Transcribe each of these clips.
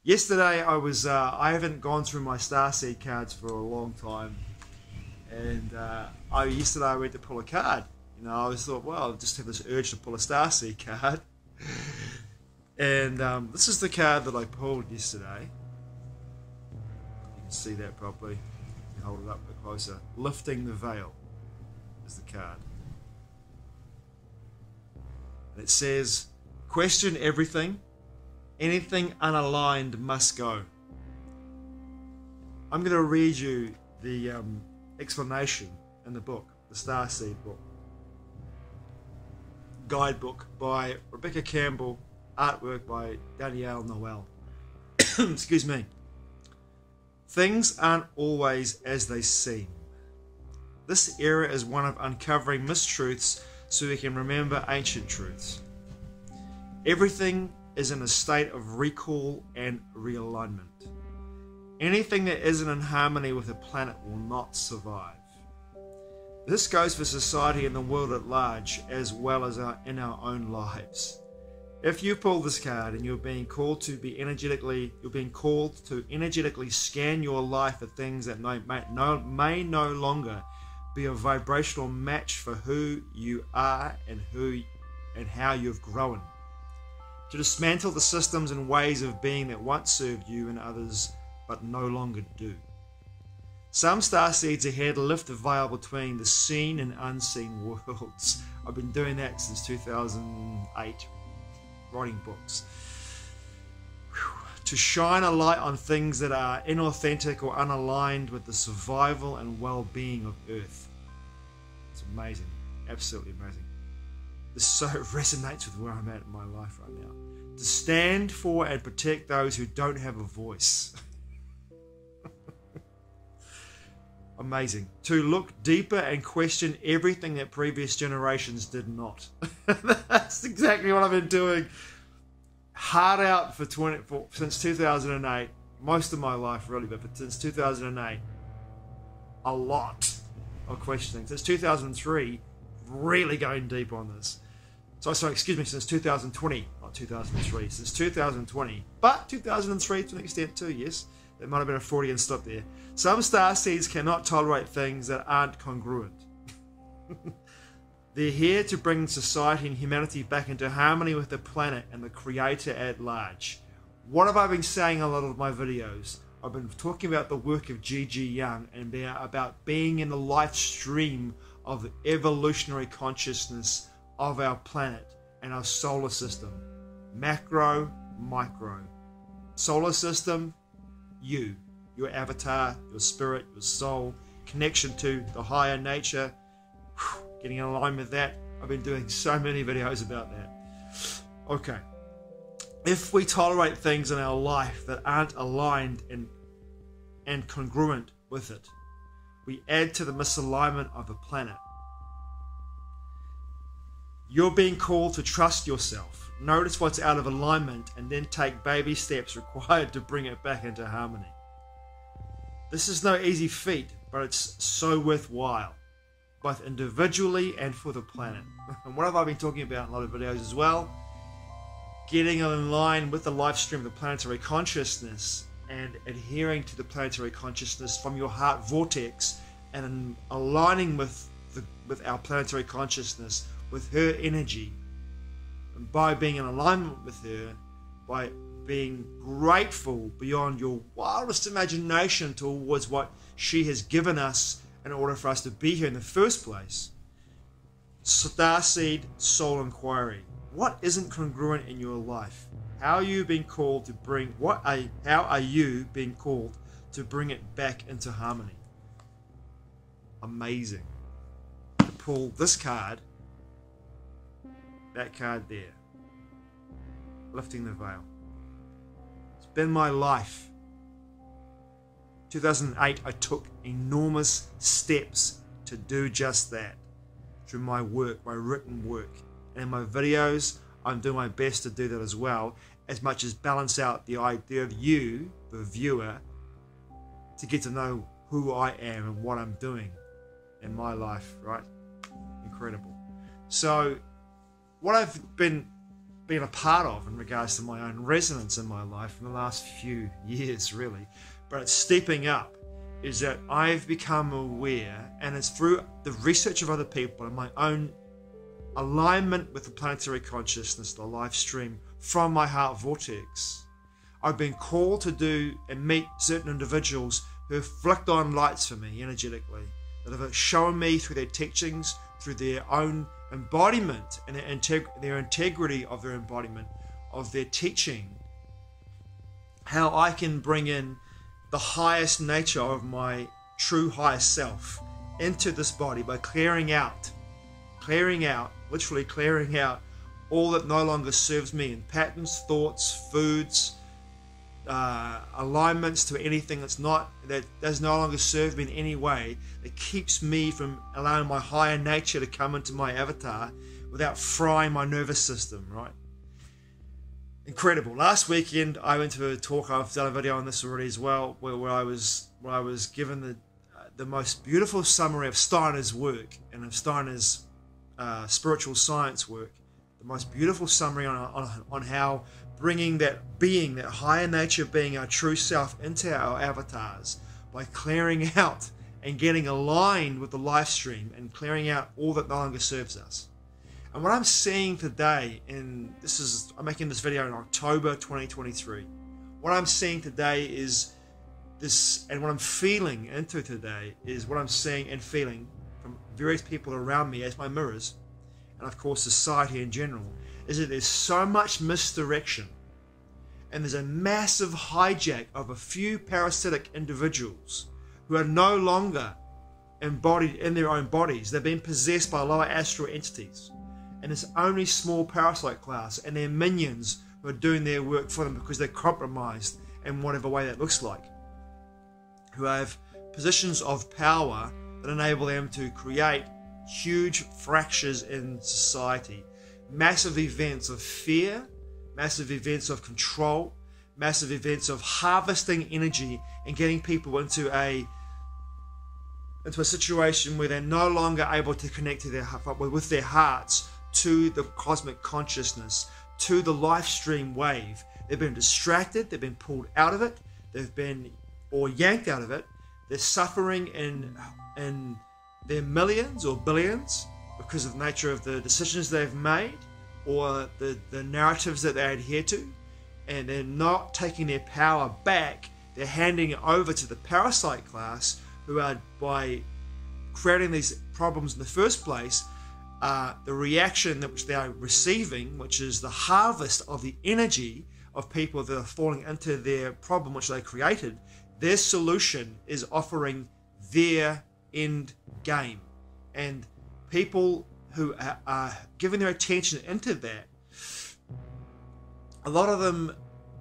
Yesterday I haven't gone through my Starseed cards for a long time, and yesterday I went to pull a card. You know, I always thought, well, I just have this urge to pull a Starseed card, and this is the card that I pulled yesterday. You can see that properly. Hold it up a bit closer. Lifting the Veil is the card. And it says, question everything. Anything unaligned must go. I'm going to read you the explanation in the book, the Starseed book. Guidebook by Rebecca Campbell, artwork by Danielle Noel. Excuse me. Things aren't always as they seem. This era is one of uncovering mistruths so we can remember ancient truths. Everything is in a state of recall and realignment. Anything that isn't in harmony with the planet will not survive. This goes for society and the world at large, as well as in our own lives. If you pull this card and you're being called to energetically scan your life for things that may no longer be a vibrational match for who you are and how you've grown. To dismantle the systems and ways of being that once served you and others but no longer do. Some starseeds ahead lift the veil between the seen and unseen worlds. I've been doing that since 2008, writing books. To shine a light on things that are inauthentic or unaligned with the survival and well-being of Earth. It's amazing, absolutely amazing. This so resonates with where I'm at in my life right now. To stand for and protect those who don't have a voice. Amazing. To look deeper and question everything that previous generations did not. That's exactly what I've been doing. Hard out since 2008. Most of my life, really, but since 2008, a lot of questioning. Since 2003, really going deep on this. Since 2020, not 2003, since 2020, but 2003 to an extent too, yes. There might have been a Freudian slip there. Some starseeds cannot tolerate things that aren't congruent. They're here to bring society and humanity back into harmony with the planet and the Creator at large. What have I been saying in a lot of my videos? I've been talking about the work of G.G. Young and about being in the life stream of the evolutionary consciousness of our planet and our solar system. Macro, micro. Solar system, you, your avatar, your spirit, your soul, connection to the higher nature, getting in alignment with that. I've been doing so many videos about that. Okay. If we tolerate things in our life that aren't aligned and congruent with it, we add to the misalignment of the planet. You're being called to trust yourself, notice what's out of alignment, and then take baby steps required to bring it back into harmony. This is no easy feat, but it's so worthwhile, both individually and for the planet. And what have I been talking about in a lot of videos as well? Getting in line with the life stream of the planetary consciousness and adhering to the planetary consciousness from your heart vortex and aligning with our planetary consciousness, with her energy, and by being in alignment with her, by being grateful beyond your wildest imagination towards what she has given us in order for us to be here in the first place. Starseed Soul Inquiry. What isn't congruent in your life? How are you being called to bring how are you being called to bring it back into harmony? Amazing. To pull this card, that card there, lifting the veil. It's been my life. 2008, I took enormous steps to do just that through my work, my written work, and in my videos. I'm doing my best to do that as well, as much as balance out the idea of you, the viewer, to get to know who I am and what I'm doing in my life, right? Incredible. So what I've been been a part of in regards to my own resonance in my life in the last few years, really, but it's stepping up, is that I've become aware, and it's through the research of other people and my own alignment with the planetary consciousness, the live stream from my heart vortex. I've been called to do and meet certain individuals who have flicked on lights for me energetically, that have shown me through their teachings, through their own embodiment and their integrity of their embodiment, of their teaching, how I can bring in the highest nature of my true highest self into this body by clearing out, literally clearing out all that no longer serves me in patterns, thoughts, foods, alignments to anything that does no longer serve me in any way, that keeps me from allowing my higher nature to come into my avatar without frying my nervous system, right? Incredible. Last weekend I went to a talk, I've done a video on this already as well, where I was given the most beautiful summary of Steiner's work and of Steiner's spiritual science work, the most beautiful summary on how bringing that being, that higher nature being, our true self, into our avatars by clearing out and getting aligned with the live stream and clearing out all that no longer serves us. And what I'm seeing today, I'm making this video in October 2023, what I'm seeing today is this, and what I'm feeling into today is what I'm seeing and feeling from various people around me as my mirrors, and of course society in general, is that there's so much misdirection and there's a massive hijack of a few parasitic individuals who are no longer embodied in their own bodies. They've been possessed by lower astral entities, and it's only small parasite class and their minions who are doing their work for them because they're compromised in whatever way that looks like, who have positions of power that enable them to create huge fractures in society, massive events of fear, massive events of control, massive events of harvesting energy and getting people into a situation where they're no longer able to connect to with their hearts to the cosmic consciousness, to the live stream wave. They've been distracted, they've been pulled out of it, they've been or yanked out of it. They're suffering in their millions or billions because of the nature of the decisions they've made or the narratives that they adhere to, and they're not taking their power back. They're handing it over to the parasite class, who are, by creating these problems in the first place, the reaction which they are receiving, which is the harvest of the energy of people that are falling into their problem which they created. Their solution is offering their end game, and people who are giving their attention into that, a lot of them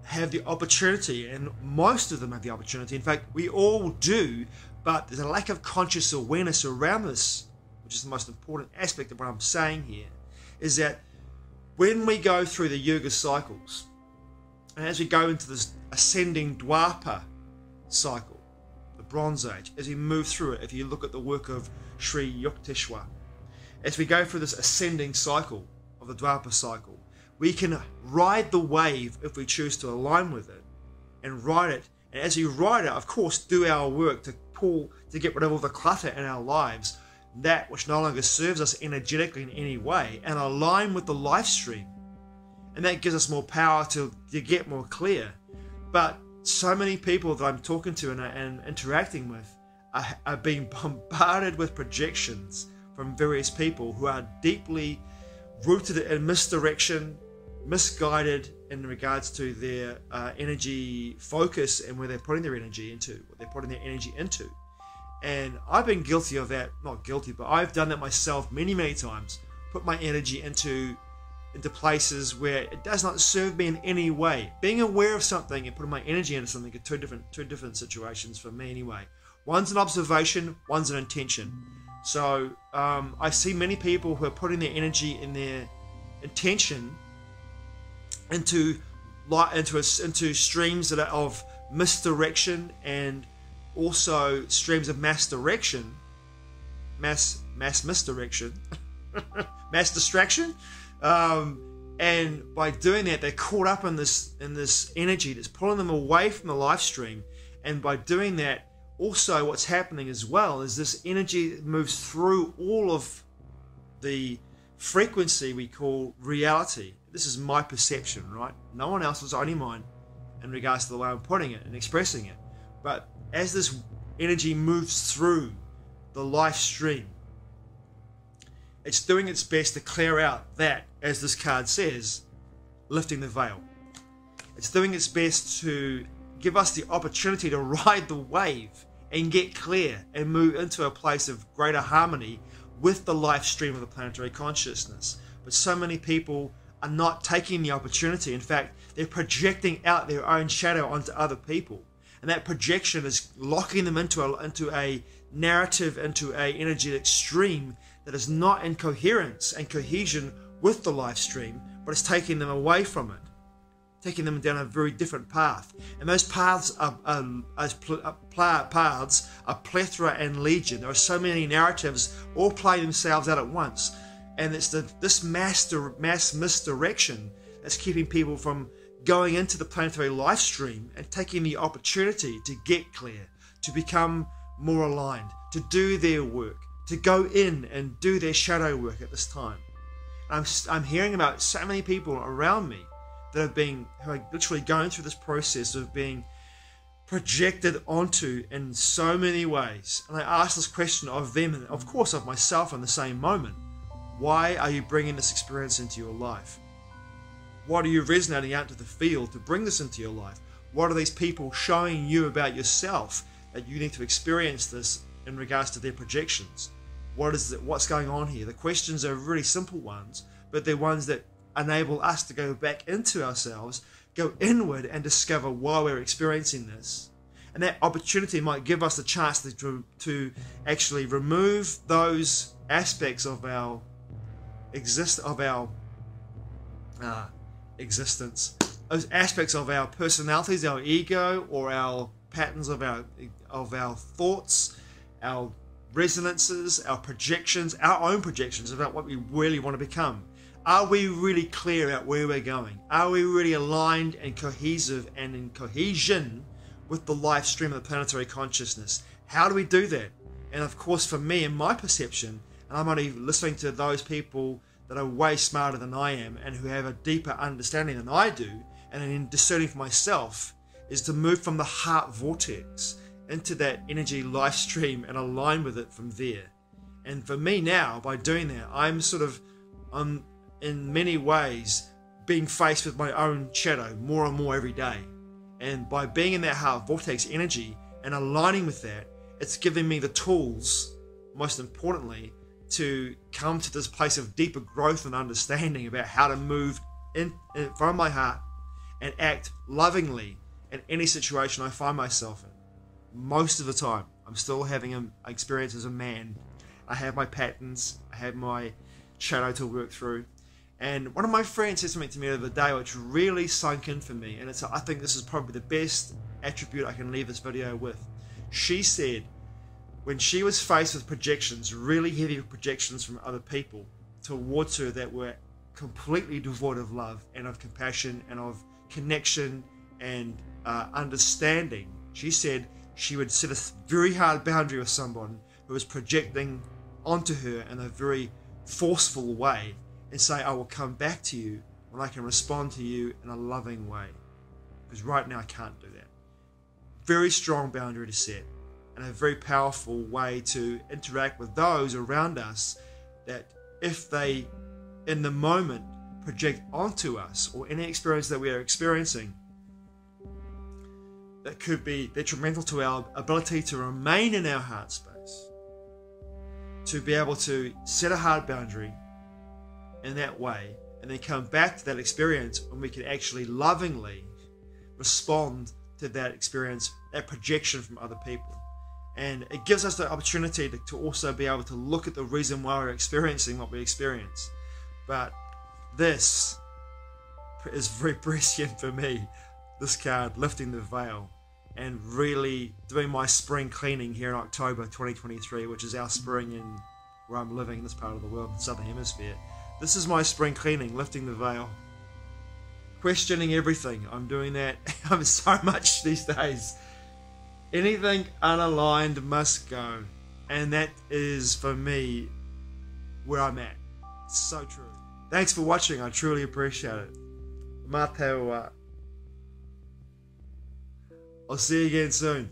have the opportunity, and most of them have the opportunity, in fact we all do, but there's a lack of conscious awareness around this, which is the most important aspect of what I'm saying here, is that when we go through the Yuga cycles, and as we go into this ascending Dwapara cycle, the Bronze Age, as we move through it, if you look at the work of Sri Yukteswar, as we go through this ascending cycle of the Dwapara cycle, we can ride the wave if we choose to align with it and ride it. And as we ride it, of course, do our work to get rid of all the clutter in our lives, that which no longer serves us energetically in any way, and align with the life stream. And that gives us more power to get more clear. But so many people that I'm talking to and interacting with are being bombarded with projections from various people who are deeply rooted in misdirection, misguided in regards to their energy focus and where they're putting their energy into, what they're putting their energy into. And I've been guilty of that, not guilty, but I've done that myself many, many times, put my energy into places where it does not serve me in any way. Being aware of something and putting my energy into something are two different situations for me anyway. One's an observation, one's an intention. So I see many people who are putting their energy and their intention into streams that are of misdirection, and also streams of mass direction, mass misdirection, mass distraction, And by doing that, they're caught up in this energy that's pulling them away from the life stream. And by doing that, also what's happening as well is this energy moves through all of the frequency we call reality. This is my perception, right? No one else's, only mine, in regards to the way I'm putting it and expressing it. But as this energy moves through the life stream, it's doing its best to clear out that, as this card says, lifting the veil. It's doing its best to give us the opportunity to ride the wave and get clear and move into a place of greater harmony with the life stream of the planetary consciousness. But so many people are not taking the opportunity. In fact, they're projecting out their own shadow onto other people. And that projection is locking them into a narrative, into a energetic stream that is not in coherence and cohesion with the life stream, but it's taking them away from it, taking them down a very different path. And those paths are plethora and legion. There are so many narratives all play themselves out at once, and it's this mass misdirection that's keeping people from going into the planetary life stream and taking the opportunity to get clear, to become more aligned, to do their work, to go in and do their shadow work at this time. I'm hearing about so many people around me that who are literally going through this process of being projected onto in so many ways. And I ask this question of them, and of course of myself in the same moment. Why are you bringing this experience into your life? What are you resonating out to the field to bring this into your life? What are these people showing you about yourself that you need to experience this in regards to their projections? What's going on here? The questions are really simple ones, but they're ones that enable us to go back into ourselves, go inward and discover why we're experiencing this. And that opportunity might give us the chance to actually remove those aspects of our existence, those aspects of our personalities, our ego, or our patterns of our thoughts, our resonances, our projections, our own projections about what we really want to become. Are we really clear about where we're going? Are we really aligned and cohesive and in cohesion with the life stream of the planetary consciousness? How do we do that? And of course, for me, in my perception, and I'm only listening to those people that are way smarter than I am and who have a deeper understanding than I do, and in discerning for myself, is to move from the heart vortex into that energy life stream and align with it from there. And for me now, by doing that, I'm in many ways being faced with my own shadow more and more every day. And by being in that heart vortex energy and aligning with that, it's giving me the tools, most importantly, to come to this place of deeper growth and understanding about how to move in from my heart and act lovingly in any situation I find myself in. Most of the time, I'm still having an experience as a man. I have my patterns, I have my shadow to work through. And one of my friends said something to me the other day which really sunk in for me, and I think this is probably the best attribute I can leave this video with. She said when she was faced with projections, really heavy projections from other people towards her that were completely devoid of love and of compassion and of connection and understanding, she said she would set a very hard boundary with someone who was projecting onto her in a very forceful way and say, I will come back to you when I can respond to you in a loving way. Because right now I can't do that. Very strong boundary to set and a very powerful way to interact with those around us that if they, in the moment, project onto us or any experience that we are experiencing, that could be detrimental to our ability to remain in our heart space, to be able to set a hard boundary in that way and then come back to that experience when we can actually lovingly respond to that experience, that projection from other people. And it gives us the opportunity to also be able to look at the reason why we're experiencing what we experience. But this is very prescient for me, this card, lifting the veil, and really doing my spring cleaning here in October 2023, which is our spring where I'm living in this part of the world, the Southern Hemisphere. This is my spring cleaning, lifting the veil. questioning everything. I'm doing that. I'm so much these days. Anything unaligned must go. And that is, for me, where I'm at. It's so true. Thanks for watching. I truly appreciate it. Mā te ua. I'll see you again soon.